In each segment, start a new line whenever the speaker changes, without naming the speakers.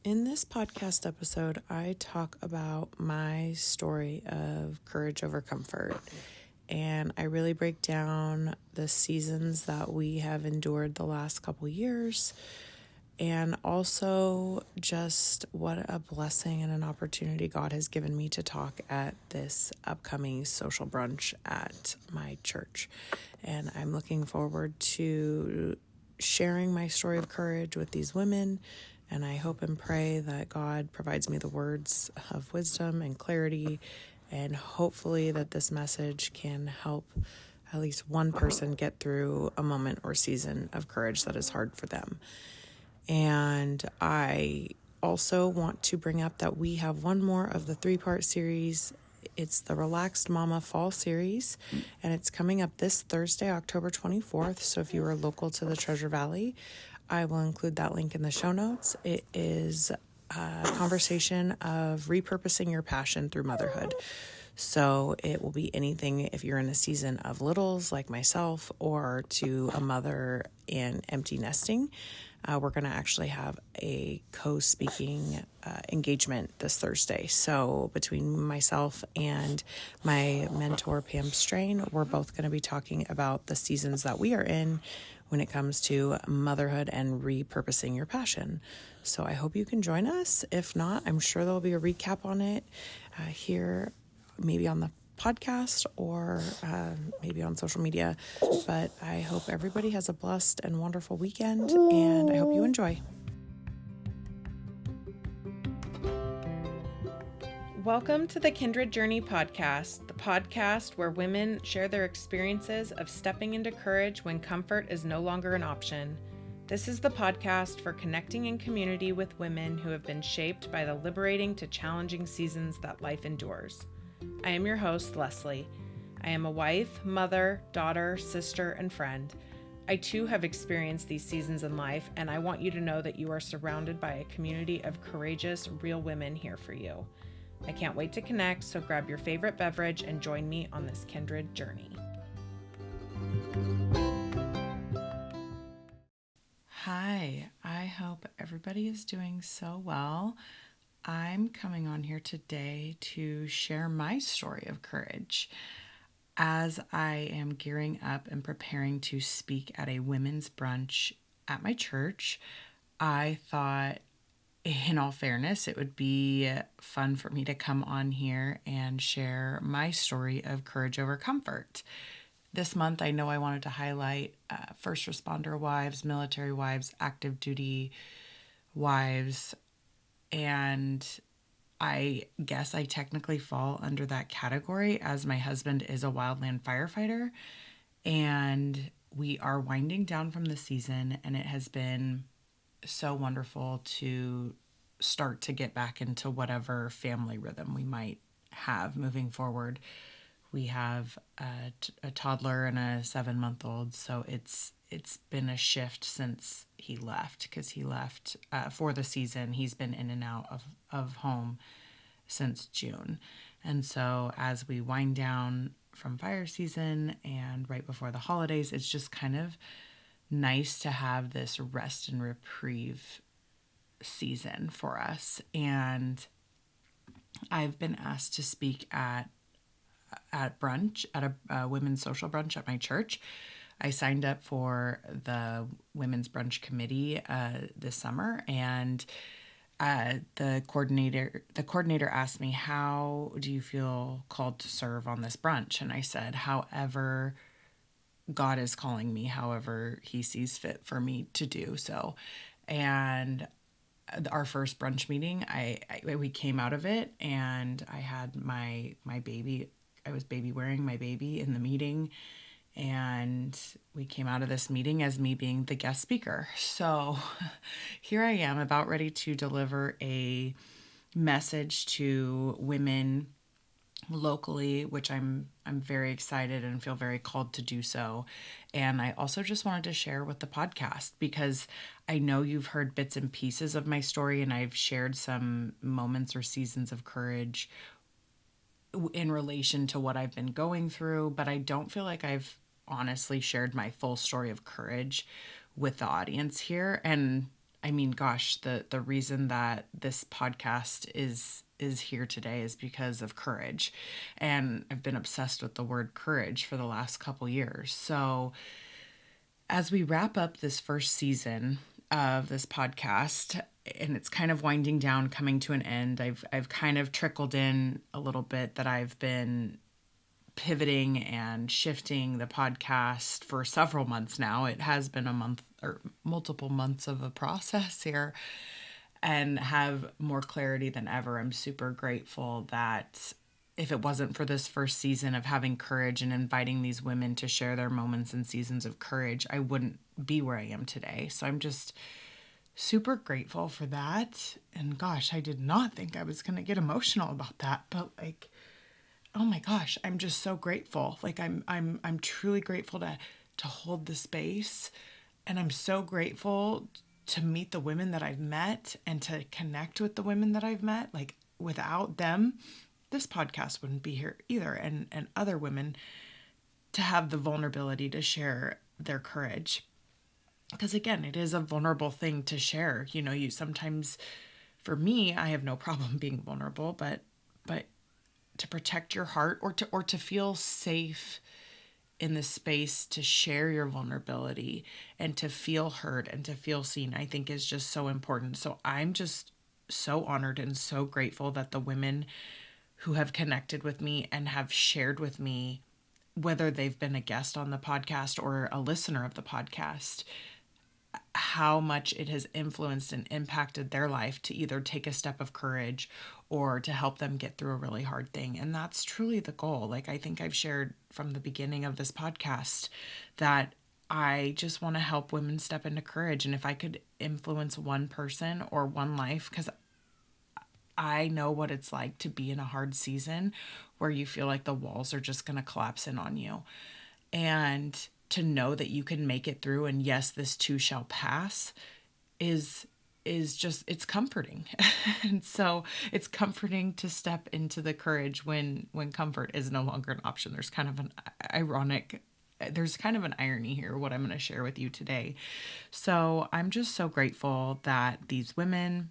In this podcast episode, I talk about my story of courage over comfort. And I really break down the seasons that we have endured the last couple years. And also just what a blessing and an opportunity God has given me to talk at this upcoming social brunch at my church. And I'm looking forward to sharing my story of courage with these women. And I hope and pray that God provides me the words of wisdom and clarity, and hopefully that this message can help at least one person get through a moment or season of courage that is hard for them. And I also want to bring up that we have one more of the 3-part series. It's the Relaxed Mama Fall series, and it's coming up this Thursday, October 24th. So if you are local to the Treasure Valley, I will include that link in the show notes. It is a conversation of repurposing your passion through motherhood. So it will be anything if you're in a season of littles like myself, or to a mother in empty nesting. We're going to actually have a co-speaking engagement this Thursday. So between myself and my mentor, Pam Strain, we're both going to be talking about the seasons that we are in when it comes to motherhood and repurposing your passion. So I hope you can join us. If not, I'm sure there'll be a recap on it here, maybe on the podcast or maybe on social media. But I hope everybody has a blessed and wonderful weekend, and I hope you enjoy. Welcome to the Kindred Journey Podcast, the podcast where women share their experiences of stepping into courage when comfort is no longer an option. This is the podcast for connecting in community with women who have been shaped by the liberating to challenging seasons that life endures. I am your host, Lesley. I am a wife, mother, daughter, sister, and friend. I too have experienced these seasons in life, and I want you to know that you are surrounded by a community of courageous, real women here for you. I can't wait to connect, so grab your favorite beverage and join me on this kindred journey. Hi, I hope everybody is doing so well. I'm coming on here today to share my story of courage. As I am gearing up and preparing to speak at a women's brunch at my church, I thought, in all fairness, it would be fun for me to come on here and share my story of courage over comfort. This month, I know I wanted to highlight first responder wives, military wives, active duty wives, and I guess I technically fall under that category as my husband is a wildland firefighter, and we are winding down from the season, and it has been so wonderful to start to get back into whatever family rhythm we might have moving forward. We have a toddler and a 7-month-old, so it's been a shift since he left, because he left for the season. He's been in and out of home since June. And so as we wind down from fire season and right before the holidays, it's just kind of nice to have this rest and reprieve season for us. And I've been asked to speak at brunch, at a women's social brunch at my church. I signed up for the women's brunch committee this summer, and the coordinator asked me, how do you feel called to serve on this brunch? And I said, however God is calling me, however he sees fit for me to do so. And our first brunch meeting, we came out of it, and I had my baby. I was baby wearing my baby in the meeting, and we came out of this meeting as me being the guest speaker. So here I am, about ready to deliver a message to women locally, which I'm very excited and feel very called to do so. And I also just wanted to share with the podcast, because I know you've heard bits and pieces of my story, and I've shared some moments or seasons of courage in relation to what I've been going through, but I don't feel like I've honestly shared my full story of courage with the audience here. And I mean, gosh, the reason that this podcast is here today is because of courage. And I've been obsessed with the word courage for the last couple years. So as we wrap up this first season of this podcast, and it's kind of winding down, coming to an end, I've kind of trickled in a little bit that I've been pivoting and shifting the podcast for several months now. It has been a month or multiple months of a process here, and have more clarity than ever. I'm super grateful that if it wasn't for this first season of having courage and inviting these women to share their moments and seasons of courage, I wouldn't be where I am today. So I'm just super grateful for that. And gosh, I did not think I was going to get emotional about that, but like, oh my gosh, I'm just so grateful. Like I'm truly grateful to hold the space, and I'm so grateful to meet the women that I've met and to connect with the women that I've met. Like without them, this podcast wouldn't be here either. And other women to have the vulnerability to share their courage. Because again, it is a vulnerable thing to share. You know, you sometimes, for me, I have no problem being vulnerable, but to protect your heart or to feel safe in the space to share your vulnerability and to feel heard and to feel seen, I think is just so important. So I'm just so honored and so grateful that the women who have connected with me and have shared with me, whether they've been a guest on the podcast or a listener of the podcast, how much it has influenced and impacted their life to either take a step of courage or to help them get through a really hard thing. And that's truly the goal. Like, I think I've shared from the beginning of this podcast that I just want to help women step into courage. And if I could influence one person or one life, because I know what it's like to be in a hard season where you feel like the walls are just going to collapse in on you. And to know that you can make it through, and yes, this too shall pass, is just, it's comforting. And so it's comforting to step into the courage when comfort is no longer an option. There's kind of an irony here, what I'm going to share with you today. So I'm just so grateful that these women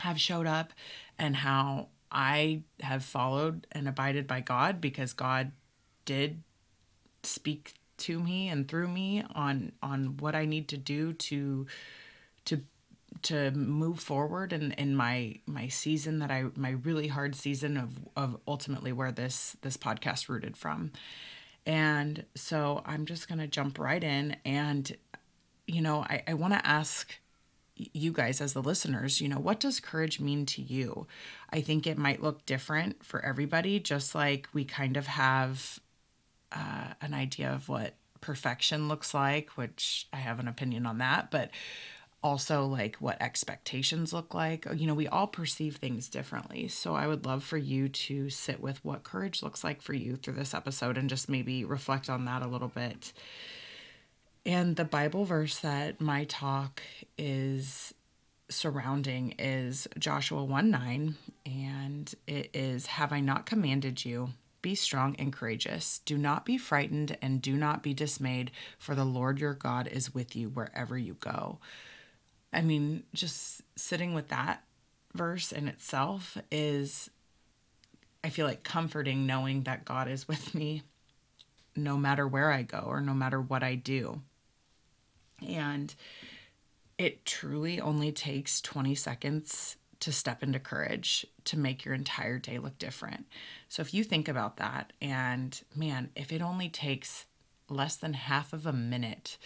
have showed up and how I have followed and abided by God, because God did speak to me and through me on what I need to do to move forward in my season my really hard season of ultimately where this podcast rooted from. And so I'm just going to jump right in. And, you know, I want to ask you guys as the listeners, you know, what does courage mean to you? I think it might look different for everybody, just like we kind of have an idea of what perfection looks like, which I have an opinion on that, but also like what expectations look like. You know, we all perceive things differently. So I would love for you to sit with what courage looks like for you through this episode and just maybe reflect on that a little bit. And the Bible verse that my talk is surrounding is Joshua 1:9, and it is, "Have I not commanded you? Be strong and courageous. Do not be frightened and do not be dismayed, for the Lord your God is with you wherever you go." I mean, just sitting with that verse in itself is, I feel like, comforting, knowing that God is with me no matter where I go or no matter what I do. And it truly only takes 20 seconds to step into courage to make your entire day look different. So if you think about that, and man, if it only takes less than half of a minute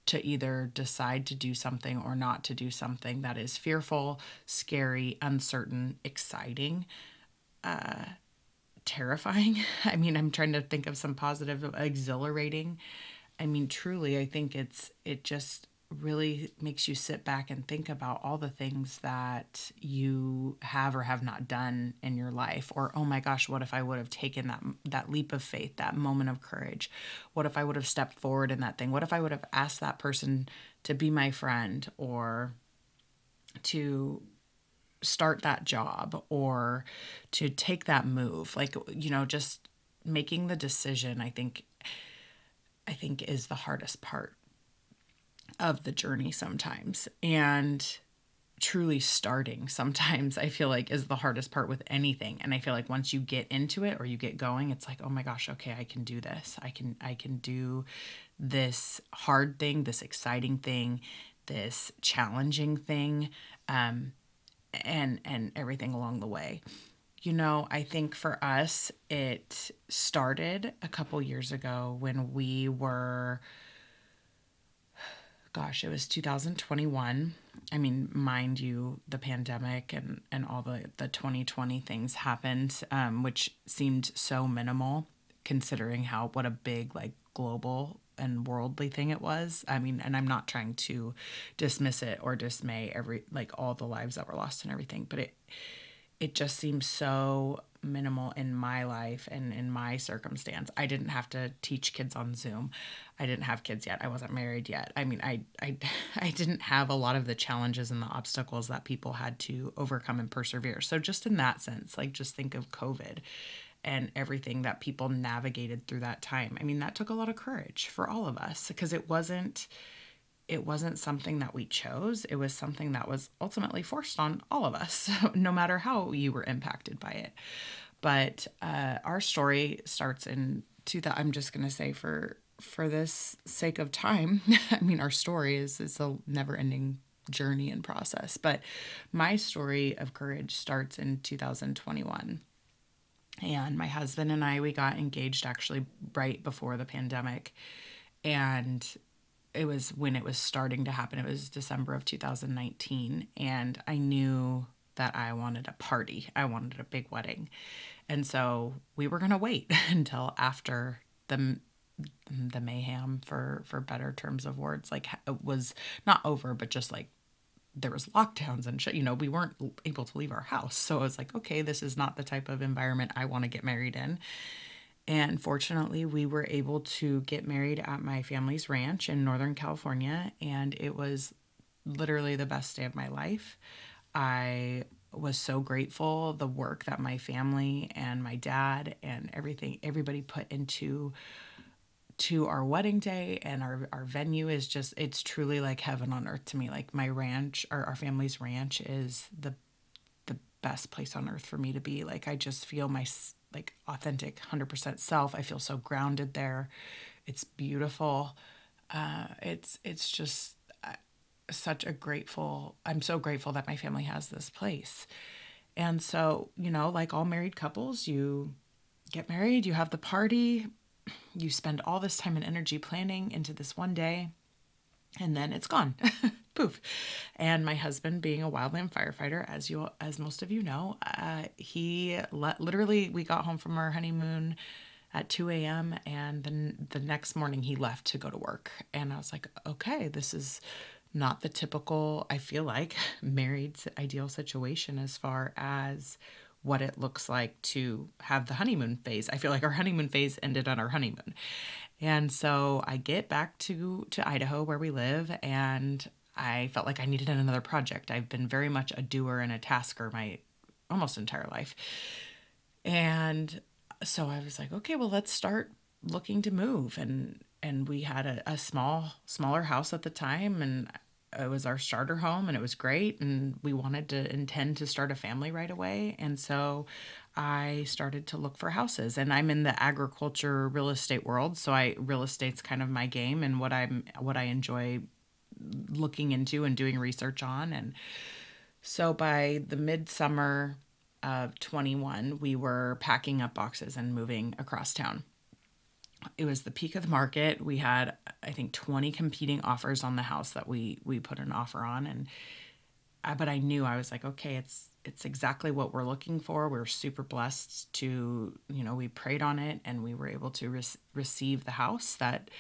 to either decide to do something or not to do something that is fearful, scary, uncertain, exciting, terrifying. I mean, I'm trying to think of some positive, exhilarating. I mean, truly, I think it just really makes you sit back and think about all the things that you have or have not done in your life. Or, oh my gosh, what if I would have taken that leap of faith, that moment of courage? What if I would have stepped forward in that thing? What if I would have asked that person to be my friend, or to start that job, or to take that move? Like, you know, just making the decision, I think is the hardest part. of the journey sometimes. And truly starting sometimes I feel like is the hardest part with anything. And I feel like once you get into it or you get going, it's like, oh my gosh, okay, I can do this. I can do this hard thing, this exciting thing, this challenging thing, and everything along the way. I think for us, it started a couple years ago when we were, gosh, it was 2021. I mean, mind you, the pandemic and all the 2020 things happened, which seemed so minimal considering what a big, like, global and worldly thing it was. I mean, and I'm not trying to dismiss it or dismay all the lives that were lost and everything, but it just seems so minimal in my life and in my circumstance. I didn't have to teach kids on Zoom. I didn't have kids yet. I wasn't married yet. I mean, I didn't have a lot of the challenges and the obstacles that people had to overcome and persevere. So just in that sense, like, just think of COVID and everything that people navigated through that time. I mean, that took a lot of courage for all of us, because it wasn't something that we chose. It was something that was ultimately forced on all of us, no matter how you were impacted by it. But our story starts in 2000. I'm just going to say for this sake of time, I mean, our story is a never-ending journey and process. But my story of courage starts in 2021. And my husband and I, we got engaged actually right before the pandemic. And it was when it was starting to happen. It was December of 2019. And I knew that I wanted a party. I wanted a big wedding. And so we were going to wait until after the mayhem, for better terms of words, like, it was not over, but just like there was lockdowns and shit, we weren't able to leave our house. So I was like, okay, this is not the type of environment I want to get married in. And fortunately, we were able to get married at my family's ranch in Northern California. And it was literally the best day of my life. I was so grateful. The work that my family and my dad and everybody put into our wedding day and our venue is just, it's truly like heaven on earth to me. Like, my ranch, our family's ranch, is the best place on earth for me to be. Like, I just feel my like authentic 100% self. I feel so grounded there. It's beautiful. It's just I'm so grateful that my family has this place. And so, like all married couples, you get married, you have the party, you spend all this time and energy planning into this one day, and then it's gone. Poof. And my husband, being a wildland firefighter, as most of you know, literally, we got home from our honeymoon at 2 a.m. and then the next morning he left to go to work. And I was like, okay, this is not the typical, I feel like, married ideal situation as far as what it looks like to have the honeymoon phase. I feel like our honeymoon phase ended on our honeymoon. And so I get back to Idaho, where we live, and I felt like I needed another project. I've been very much a doer and a tasker my almost entire life. And so I was like, okay, well, let's start looking to move. And we had a smaller house at the time, and it was our starter home, and it was great. And we wanted to intend to start a family right away. And so I started to look for houses, and I'm in the agriculture real estate world. So real estate's kind of my game and what I enjoy looking into and doing research on. And so by the midsummer of 21, we were packing up boxes and moving across town. It was the peak of the market. We had, I think, 20 competing offers on the house that we put an offer on. And but I knew, I was like, okay, it's exactly what we're looking for. We're super blessed to, we prayed on it, and we were able to receive the house that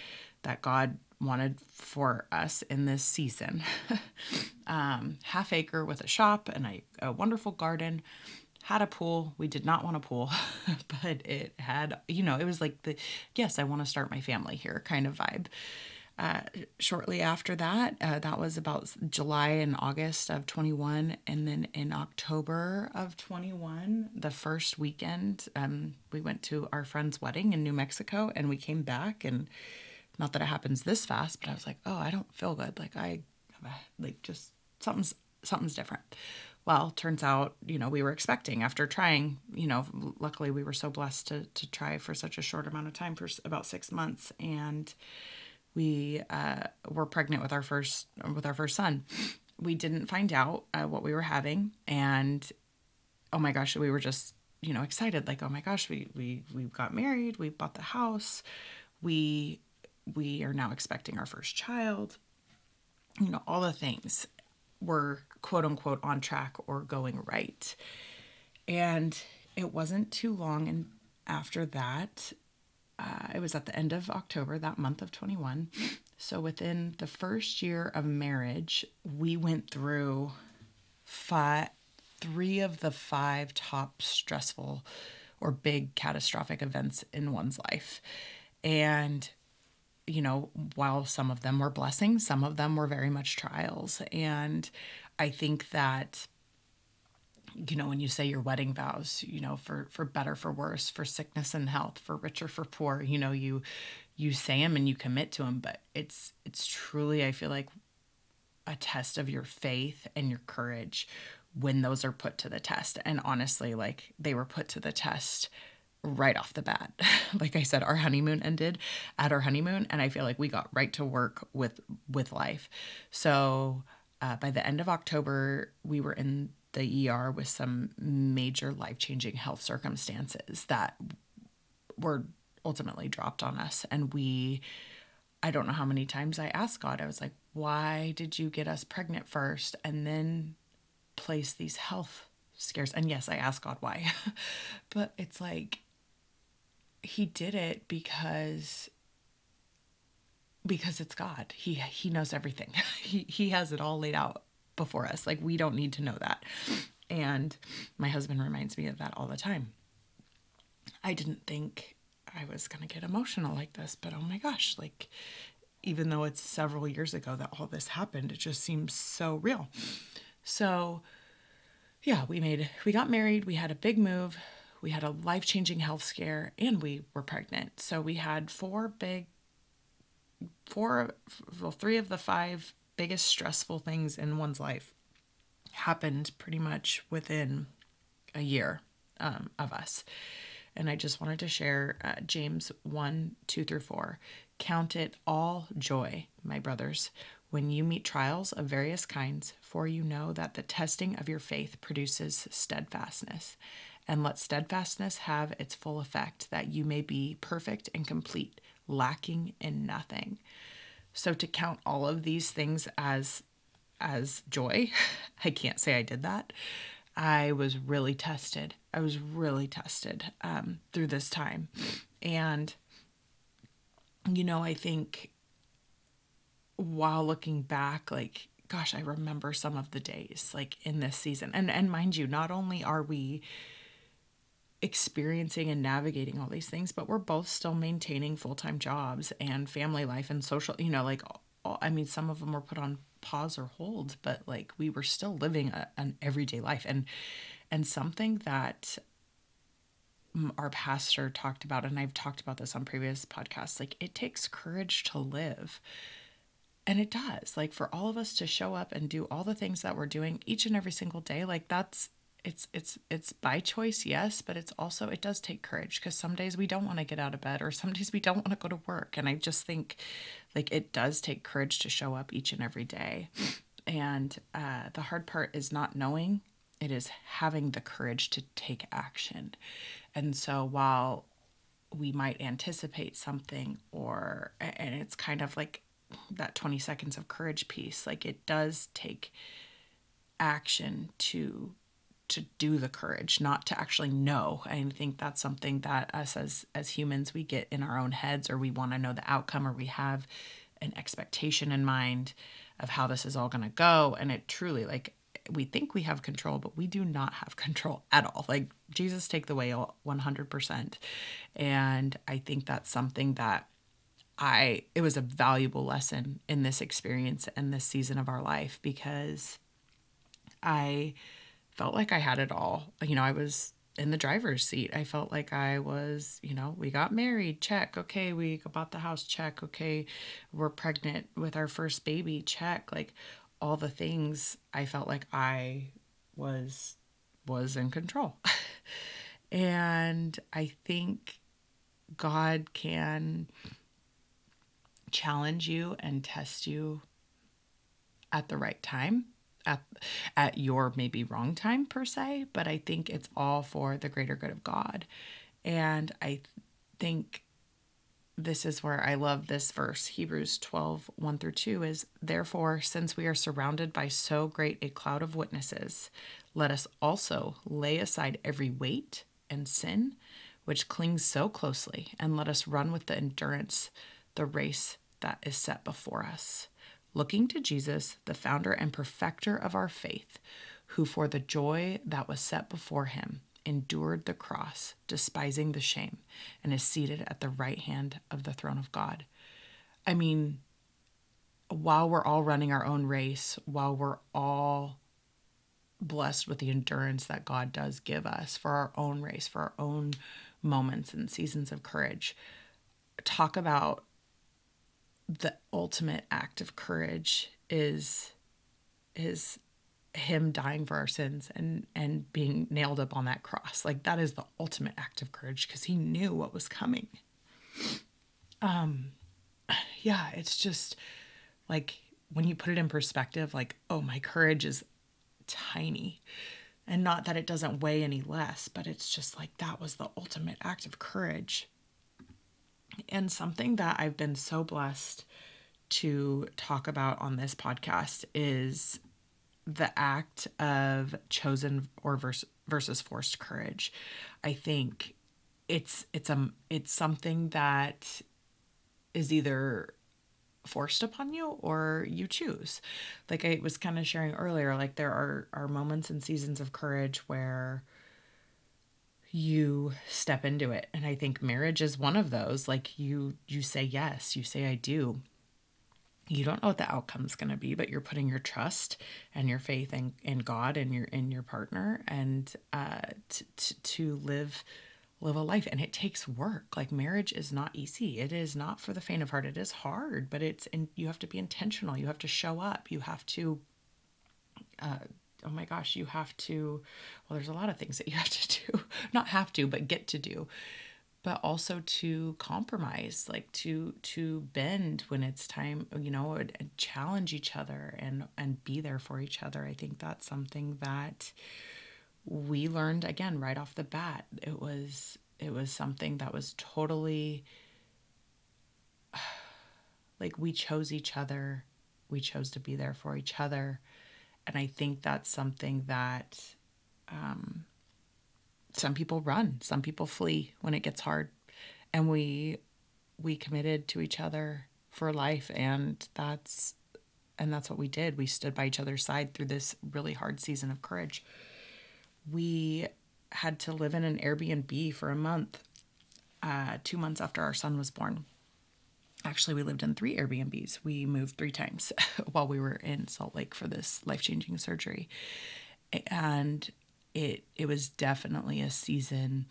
God wanted for us in this season. Half acre with a shop and a wonderful garden. Had a pool. We did not want a pool, but it had, it was like yes, I want to start my family here kind of vibe. Shortly after that, that was about July and August of 21. And then in October of 21, the first weekend, we went to our friend's wedding in New Mexico, and we came back, and Not that it happens this fast, but I was like, oh, I don't feel good. Like just something's different. Well, turns out, we were expecting after trying, luckily we were so blessed to try for such a short amount of time, for about 6 months. And we were pregnant with our first son. We didn't find out what we were having. And oh my gosh, we were just, excited. Like, oh my gosh, we got married. We bought the house. We are now expecting our first child. All the things were quote unquote on track or going right. And it wasn't too long. And after that, it was at the end of October, that month of 21. So within the first year of marriage, we went through 3 of the 5 top stressful or big catastrophic events in one's life. And, while some of them were blessings, some of them were very much trials. And I think that, when you say your wedding vows, for better, for worse, for sickness and health, for richer, for poor, you say them and you commit to them, but it's truly, I feel like, a test of your faith and your courage when those are put to the test. And honestly, like, they were put to the test right off the bat. Like I said, our honeymoon ended at our honeymoon, and I feel like we got right to work with life. So by the end of October, we were in the ER with some major life-changing health circumstances that were ultimately dropped on us. And I don't know how many times I asked God, I was like, why did you get us pregnant first and then place these health scares? And yes, I asked God why, but it's like, he did it because it's God. He knows everything. He has it all laid out before us. Like, we don't need to know that. And my husband reminds me of that all the time. I didn't think I was going to get emotional like this, but oh my gosh, like, even though it's several years ago that all this happened, it just seems so real. So yeah, we got married. We had a big move. We had a life-changing health scare, and we were pregnant. So we had 3 of the 5 biggest stressful things in one's life happened pretty much within a year of us. And I just wanted to share James 1:2-4. Count it all joy, my brothers, when you meet trials of various kinds, for you know that the testing of your faith produces steadfastness. And let steadfastness have its full effect, that you may be perfect and complete, lacking in nothing. So to count all of these things as joy, I can't say I did that. I was really tested. Through this time. And, I think while looking back, like, gosh, I remember some of the days, like, in this season. And mind you, not only are we experiencing and navigating all these things, but we're both still maintaining full-time jobs and family life and social, some of them were put on pause or hold, but like, we were still living an everyday life. And something that our pastor talked about, and I've talked about this on previous podcasts, like, it takes courage to live. And it does, like, for all of us to show up and do all the things that we're doing each and every single day, like, it's by choice, yes, but it does take courage, because some days we don't want to get out of bed, or some days we don't want to go to work. And I just think, like, it does take courage to show up each and every day. And the hard part is not knowing, it is having the courage to take action. And so while we might anticipate something, and it's kind of like that 20 seconds of courage piece, like, it does take action to do the courage, not to actually know. I think that's something that us as humans, we get in our own heads, or we want to know the outcome, or we have an expectation in mind of how this is all going to go. And it truly, like, we think we have control, but we do not have control at all. Like, Jesus, take the wheel 100%. And I think that's something that it was a valuable lesson in this experience and this season of our life, because I felt like I had it all. I was in the driver's seat. I felt like I was, we got married, check. Okay, we bought the house, check. Okay, we're pregnant with our first baby, check. Like all the things, I felt like I was in control. And I think God can challenge you and test you at the right time, at your maybe wrong time per se, but I think it's all for the greater good of God. And I think this is where I love this verse, Hebrews 12:1-2 is, therefore, since we are surrounded by so great a cloud of witnesses, let us also lay aside every weight and sin which clings so closely, and let us run with the endurance the race that is set before us, looking to Jesus, the founder and perfecter of our faith, who for the joy that was set before him endured the cross, despising the shame, and is seated at the right hand of the throne of God. I mean, while we're all running our own race, while we're all blessed with the endurance that God does give us for our own race, for our own moments and seasons of courage, talk about the ultimate act of courage is him dying for our sins and being nailed up on that cross. Like that is the ultimate act of courage because he knew what was coming. Yeah, it's just like when you put it in perspective, like, oh, my courage is tiny, and not that it doesn't weigh any less, but it's just like that was the ultimate act of courage. And something that I've been so blessed to talk about on this podcast is the act of chosen or versus forced courage. I think it's something that is either forced upon you or you choose. Like I was kind of sharing earlier, like there are moments and seasons of courage where you step into it. And I think marriage is one of those. Like you say yes, you say I do. You don't know what the outcome's going to be, but you're putting your trust and your faith in God and your partner, and to live a life. And it takes work. Like marriage is not easy. It is not for the faint of heart. It is hard, but you have to be intentional. You have to show up. You have to, oh my gosh, you have to, well, there's a lot of things that you have to do, not have to, but get to do, but also to compromise, like to bend when it's time, and challenge each other and be there for each other. I think that's something that we learned again right off the bat. It was something that was totally like we chose each other. We chose to be there for each other. And I think that's something that some people run, some people flee when it gets hard. And we committed to each other for life, and that's what we did. We stood by each other's side through this really hard season of courage. We had to live in an Airbnb for a month, 2 months after our son was born. Actually, we lived in 3 Airbnbs. We moved 3 times while we were in Salt Lake for this life-changing surgery. And it was definitely a season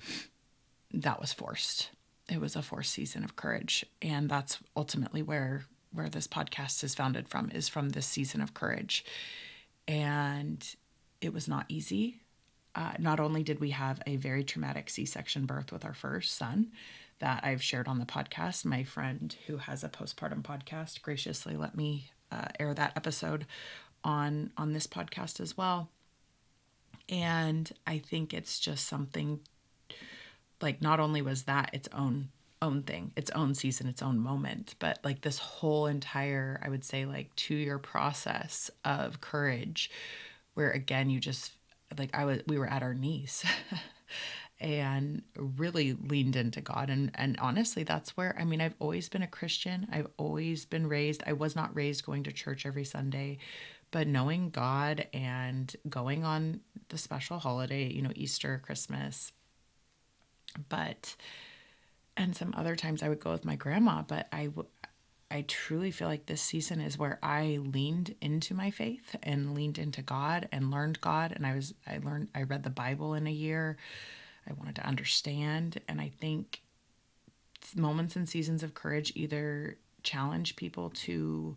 that was forced. It was a forced season of courage. And that's ultimately where this podcast is founded from, is from this season of courage. And it was not easy. Not only did we have a very traumatic C-section birth with our first son that I've shared on the podcast, my friend who has a postpartum podcast graciously let me air that episode on this podcast as well. And I think it's just something, like, not only was that its own thing, its own season, its own moment, but like this whole entire, I would say, like 2-year process of courage where, again, you just, like, we were at our knees and really leaned into God. And honestly, that's where, I mean, I've always been a Christian. I've always been raised. I was not raised going to church every Sunday, but knowing God and going on the special holiday, Easter, Christmas, and some other times I would go with my grandma, but I truly feel like this season is where I leaned into my faith and leaned into God and learned God. And I read the Bible in a year. I wanted to understand. And I think moments and seasons of courage either challenge people to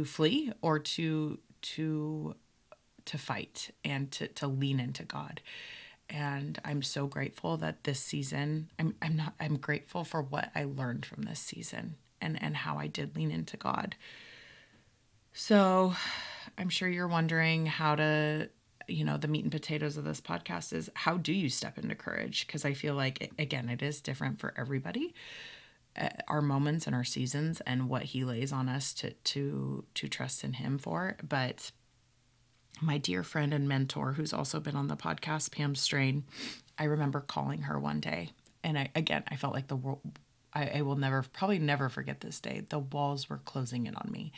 flee or to fight and to lean into God. And I'm so grateful that this season, I'm grateful for what I learned from this season and how I did lean into God. So I'm sure you're wondering how to, the meat and potatoes of this podcast is, how do you step into courage? Because I feel like, again, it is different for everybody, our moments and our seasons and what he lays on us to trust in him for. But my dear friend and mentor, who's also been on the podcast, Pam Strain, I remember calling her one day. And I felt like the world, I will probably never forget this day. The walls were closing in on me.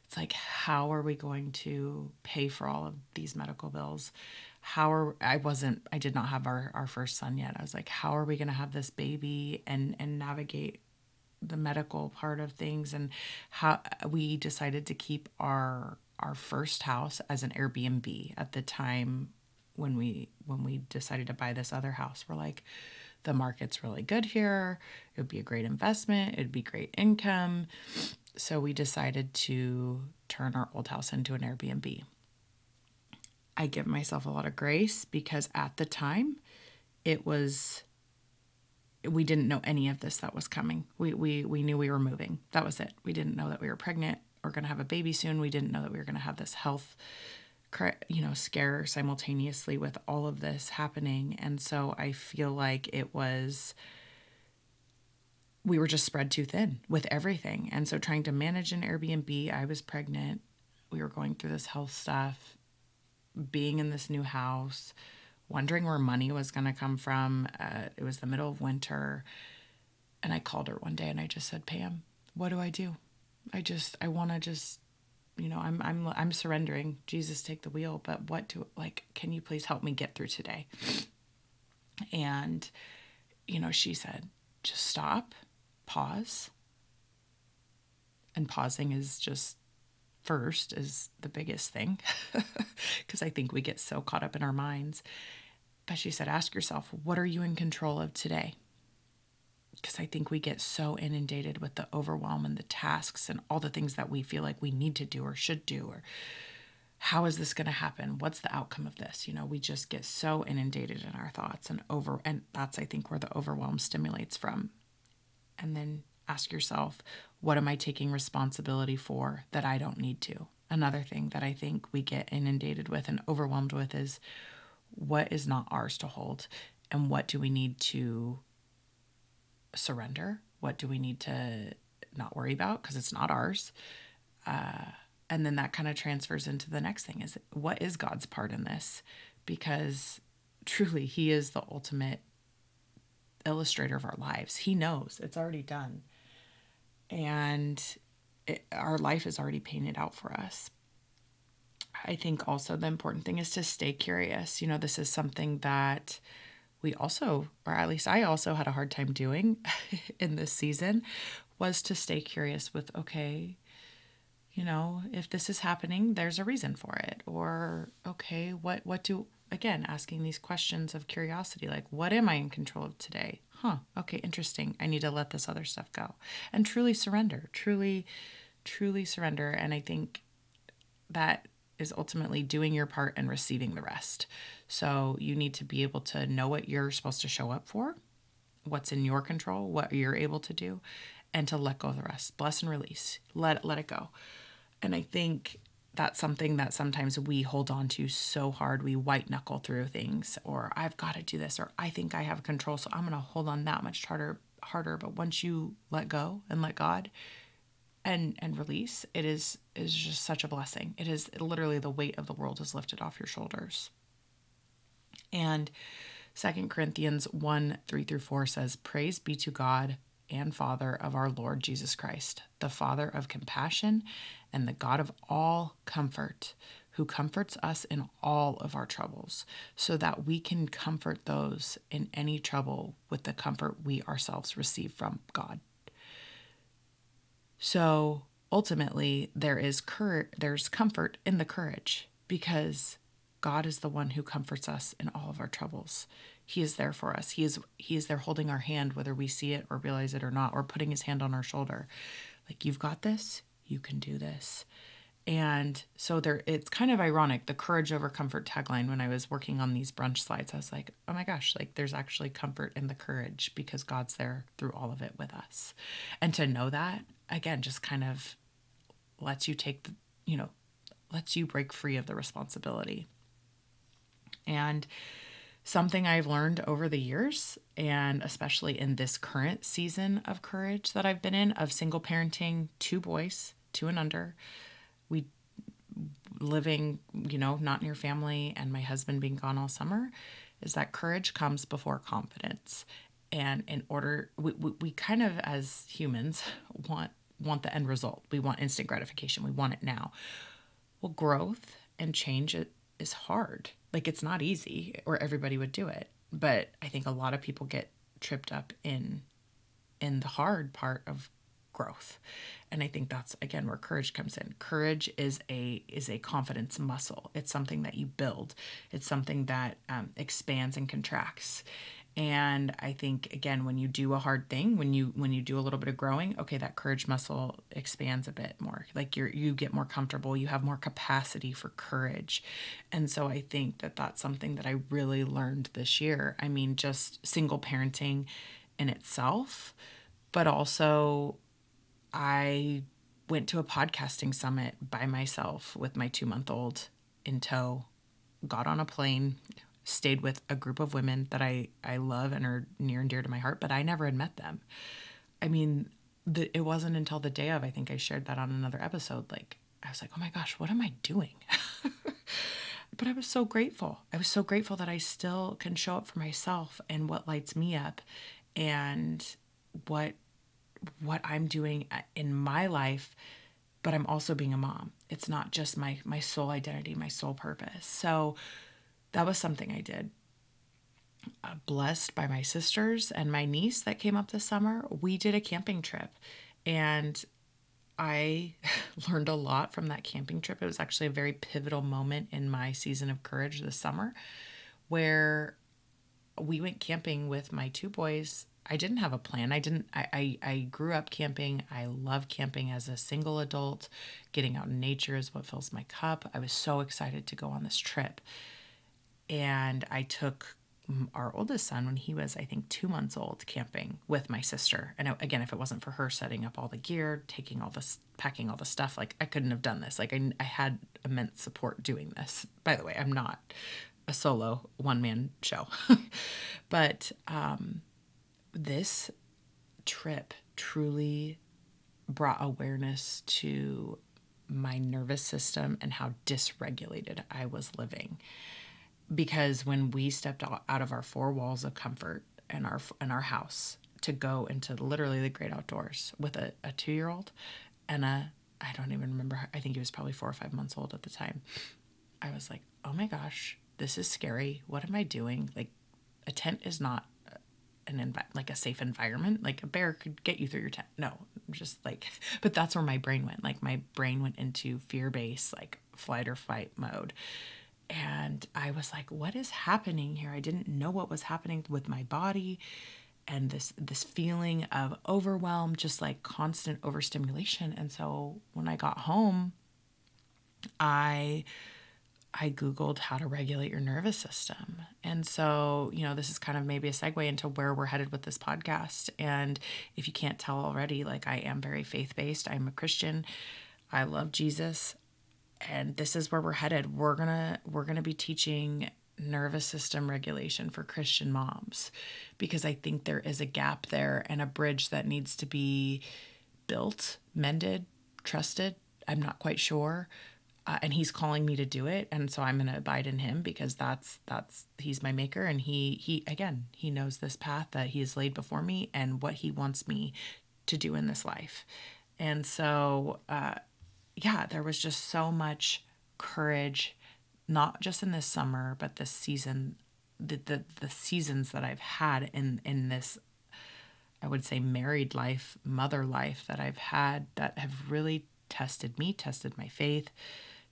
It's like, how are we going to pay for all of these medical bills? I did not have our first son yet. I was like, how are we going to have this baby and navigate the medical part of things? And how we decided to keep our first house as an Airbnb at the time when we decided to buy this other house. We're like, the market's really good here. It would be a great investment. It'd be great income. So we decided to turn our old house into an Airbnb. I give myself a lot of grace because at the time we didn't know any of this that was coming. We knew we were moving. That was it. We didn't know that we were pregnant or going to have a baby soon. We didn't know that we were going to have this health, scare simultaneously with all of this happening. And so I feel like we were just spread too thin with everything. And so trying to manage an Airbnb, I was pregnant. We were going through this health stuff, being in this new house, wondering where money was going to come from. It was the middle of winter. And I called her one day and I just said, Pam, what do I do? I want to just, I'm surrendering. Jesus, take the wheel. But can you please help me get through today? And, she said, just stop, pause. And pausing is just first is the biggest thing because I think we get so caught up in our minds. But she said, ask yourself, what are you in control of today? Because I think we get so inundated with the overwhelm and the tasks and all the things that we feel like we need to do or should do, or how is this going to happen? What's the outcome of this? We just get so inundated in our thoughts and that's, I think, where the overwhelm stimulates from. And then ask yourself, what am I taking responsibility for that I don't need to? Another thing that I think we get inundated with and overwhelmed with is what is not ours to hold, and what do we need to surrender? What do we need to not worry about because it's not ours? And then that kind of transfers into the next thing is, what is God's part in this? Because truly, he is the ultimate illustrator of our lives. He knows it's already done. And our life is already painted out for us. I think also the important thing is to stay curious. This is something that we also, or at least I also had a hard time doing in this season, was to stay curious with, okay, if this is happening, there's a reason for it. Or, okay, again, asking these questions of curiosity, like, what am I in control of today? Okay, interesting. I need to let this other stuff go and truly surrender, truly surrender. And I think that is ultimately doing your part and receiving the rest. So you need to be able to know what you're supposed to show up for, what's in your control, what you're able to do, and to let go of the rest. Bless and release. Let it go. And I think that's something that sometimes we hold on to so hard. We white knuckle through things, or I've got to do this, or I think I have control, so I'm going to hold on that much harder. But once you let go and let God and release, it is just such a blessing. It is literally the weight of the world is lifted off your shoulders. And 2 Corinthians 1:3-4 says, praise be to God and Father of our Lord Jesus Christ, the Father of compassion and the God of all comfort, who comforts us in all of our troubles, so that we can comfort those in any trouble with the comfort we ourselves receive from God. So ultimately, there's comfort in the courage, because God is the one who comforts us in all of our troubles. He is there for us. He is there holding our hand, whether we see it or realize it or not, or putting his hand on our shoulder. Like, you've got this, you can do this. And so it's kind of ironic, the courage over comfort tagline. When I was working on these brunch slides, I was like, oh my gosh, like there's actually comfort in the courage because God's there through all of it with us. And to know that, again, just kind of lets you lets you break free of the responsibility. And something I've learned over the years, and especially in this current season of courage that I've been in, of single parenting 2 boys, 2 and under, we living, not near family, and my husband being gone all summer, is that courage comes before confidence. And in order, we kind of, as humans, want the end result. We want instant gratification. We want it now. Well, growth and change is hard. Like, it's not easy, or everybody would do it. But I think a lot of people get tripped up in the hard part of growth. And I think that's, again, where courage comes in. Courage is a confidence muscle. It's something that you build. It's something that expands and contracts. And I think, again, when you do a hard thing, when you do a little bit of growing, okay, that courage muscle expands a bit more. Like, you get more comfortable, you have more capacity for courage. And so I think that that's something that I really learned this year. I mean, just single parenting in itself, but also I went to a podcasting summit by myself with my 2-month-old in tow, got on a plane, stayed with a group of women that I love and are near and dear to my heart, but I never had met them. I mean, it wasn't until the day of, I think I shared that on another episode, like, I was like, oh my gosh, what am I doing? But I was so grateful. I was so grateful that I still can show up for myself and what lights me up and what I'm doing in my life, but I'm also being a mom. It's not just my sole identity, my sole purpose. So that was something I did. Blessed by my sisters and my niece that came up this summer, we did a camping trip, and I learned a lot from that camping trip. It was actually a very pivotal moment in my season of courage this summer, where we went camping with my 2 boys. I didn't have a plan. I grew up camping. I love camping as a single adult. Getting out in nature is what fills my cup. I was so excited to go on this trip. And I took our oldest son when he was, I think, 2 months old, camping with my sister. And again, if it wasn't for her setting up all the gear, packing all the stuff, like, I couldn't have done this. Like, I had immense support doing this. By the way, I'm not a solo one-man show. But this trip truly brought awareness to my nervous system and how dysregulated I was living. Because when we stepped out of our 4 walls of comfort in our house to go into literally the great outdoors with a 2-year-old and I don't even remember, I think he was probably 4 or 5 months old at the time, I was like, oh my gosh, this is scary. What am I doing? Like, a tent is not like a safe environment. Like, a bear could get you through your tent. No, just like, but that's where my brain went. Like, my brain went into fear-based, like, flight or fight mode. And I was like, what is happening here? I didn't know what was happening with my body, and this feeling of overwhelm, just like constant overstimulation. And so when I got home, I Googled how to regulate your nervous system. And so, this is kind of maybe a segue into where we're headed with this podcast. And if you can't tell already, like, I am very faith-based. I'm a Christian. I love Jesus. And this is where we're headed. We're gonna be teaching nervous system regulation for Christian moms, because I think there is a gap there and a bridge that needs to be built, mended, trusted. I'm not quite sure. And he's calling me to do it. And so I'm going to abide in him, because he's my maker. And he knows this path that he has laid before me and what he wants me to do in this life. And so, there was just so much courage, not just in this summer, but this season, the seasons that I've had in this, I would say, married life, mother life that I've had, that have really tested me, tested my faith,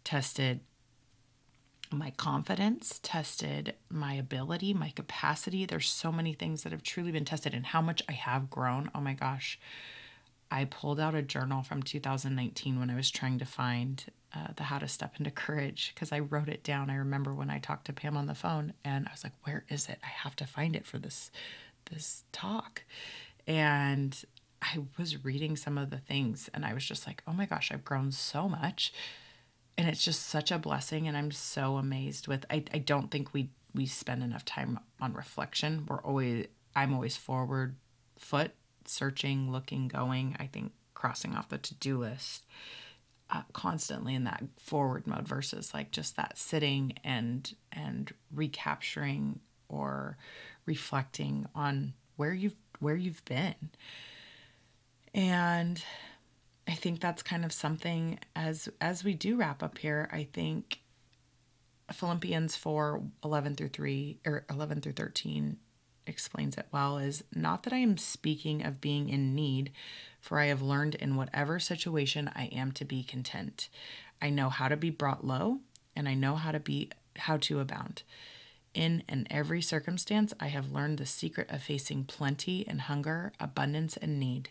tested my confidence, tested my ability, my capacity. There's so many things that have truly been tested, and how much I have grown. Oh my gosh. I pulled out a journal from 2019 when I was trying to find the How to Step into Courage, because I wrote it down. I remember when I talked to Pam on the phone, and I was like, where is it? I have to find it for this talk. And I was reading some of the things, and I was just like, oh my gosh, I've grown so much. And it's just such a blessing, and I'm so amazed with, I don't think we spend enough time on reflection. I'm always forward foot, searching, looking, going. I think crossing off the to-do list constantly in that forward mode versus like just that sitting and recapturing or reflecting on where you've been. And I think that's kind of something as we do wrap up here. I think Philippians 4:11-13 explains it well, is not that I am speaking of being in need, for I have learned in whatever situation I am to be content. I know how to be brought low, and I know how to abound. In every circumstance, I have learned the secret of facing plenty and hunger, abundance and need.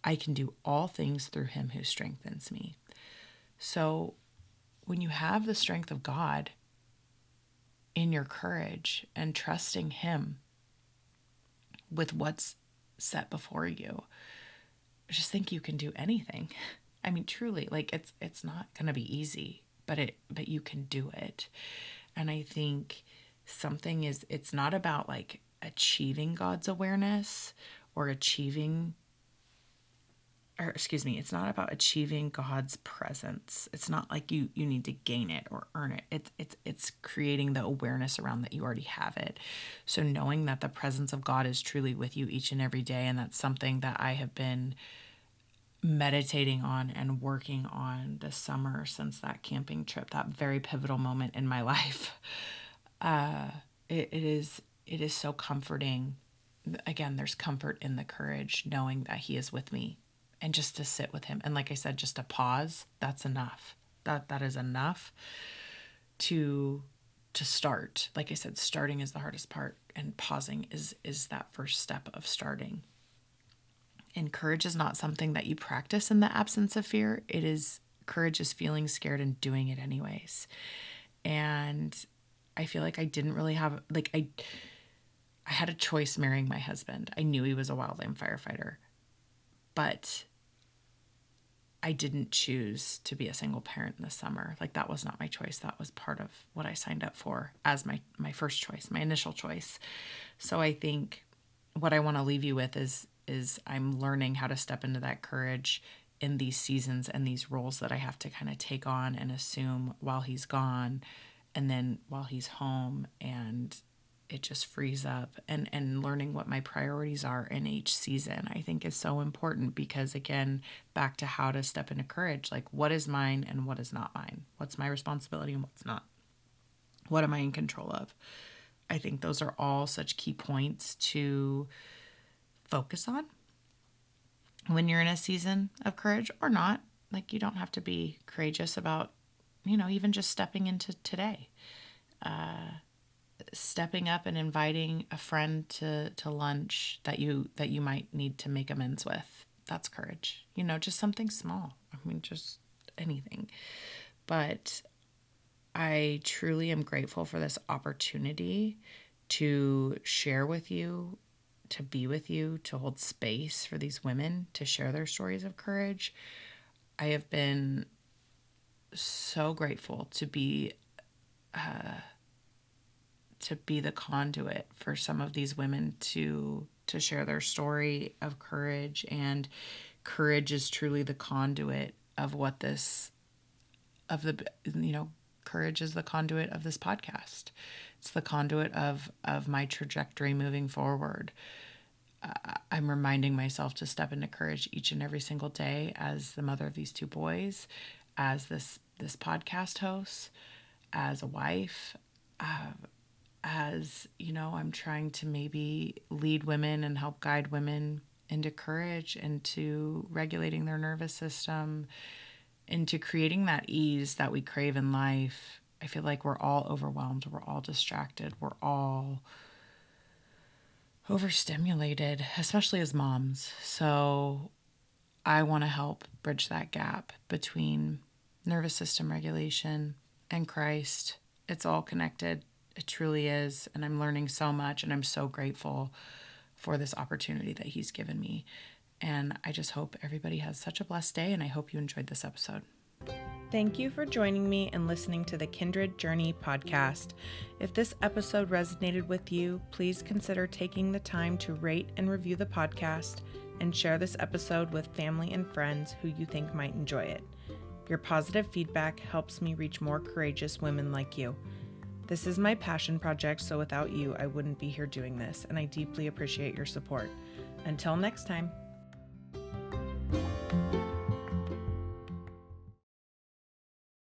I can do all things through him who strengthens me. So when you have the strength of God in your courage and trusting him with what's set before you, I just think you can do anything. I mean, truly, like it's not going to be easy, but you can do it. And I think it's not about like achieving God's awareness it's not about achieving God's presence. It's not like you need to gain it or earn it. It's creating the awareness around that you already have it. So knowing that the presence of God is truly with you each and every day, and that's something that I have been meditating on and working on this summer since that camping trip, that very pivotal moment in my life. It is so comforting. Again, there's comfort in the courage, knowing that he is with me, and just to sit with him. And like I said, just to pause, that's enough. That is enough to start. Like I said, starting is the hardest part, and pausing is that first step of starting. And courage is not something that you practice in the absence of fear. Courage is feeling scared and doing it anyways. And I feel like I didn't really have, like, I had a choice marrying my husband. I knew he was a wildland firefighter, but I didn't choose to be a single parent in the summer. Like, that was not my choice. That was part of what I signed up for as my first choice, my initial choice. So I think what I want to leave you with is I'm learning how to step into that courage in these seasons and these roles that I have to kind of take on and assume while he's gone, and then while he's home, and it just frees up, and learning what my priorities are in each season, I think is so important, because again, back to how to step into courage, like what is mine and what is not mine? What's my responsibility and what's not? What am I in control of? I think those are all such key points to focus on when you're in a season of courage or not. Like, you don't have to be courageous about, even just stepping into today. Stepping up and inviting a friend to lunch that you might need to make amends with. That's courage. Just something small. I mean, just anything. But I truly am grateful for this opportunity to share with you, to be with you, to hold space for these women to share their stories of courage. I have been so grateful to be the conduit for some of these women to share their story of courage. And courage is truly the conduit of courage is the conduit of this podcast. It's the conduit of my trajectory moving forward. I'm reminding myself to step into courage each and every single day as the mother of these two boys, as this podcast host, as a wife, as I'm trying to maybe lead women and help guide women into courage, into regulating their nervous system, into creating that ease that we crave in life, I feel like we're all overwhelmed. We're all distracted. We're all overstimulated, especially as moms. So I want to help bridge that gap between nervous system regulation and Christ. It's all connected. It truly is. And I'm learning so much, and I'm so grateful for this opportunity that he's given me. And I just hope everybody has such a blessed day, and I hope you enjoyed this episode. Thank you for joining me and listening to the Kindred Journey Podcast. If this episode resonated with you, please consider taking the time to rate and review the podcast and share this episode with family and friends who you think might enjoy it. Your positive feedback helps me reach more courageous women like you. This is my passion project, so without you, I wouldn't be here doing this, and I deeply appreciate your support. Until next time.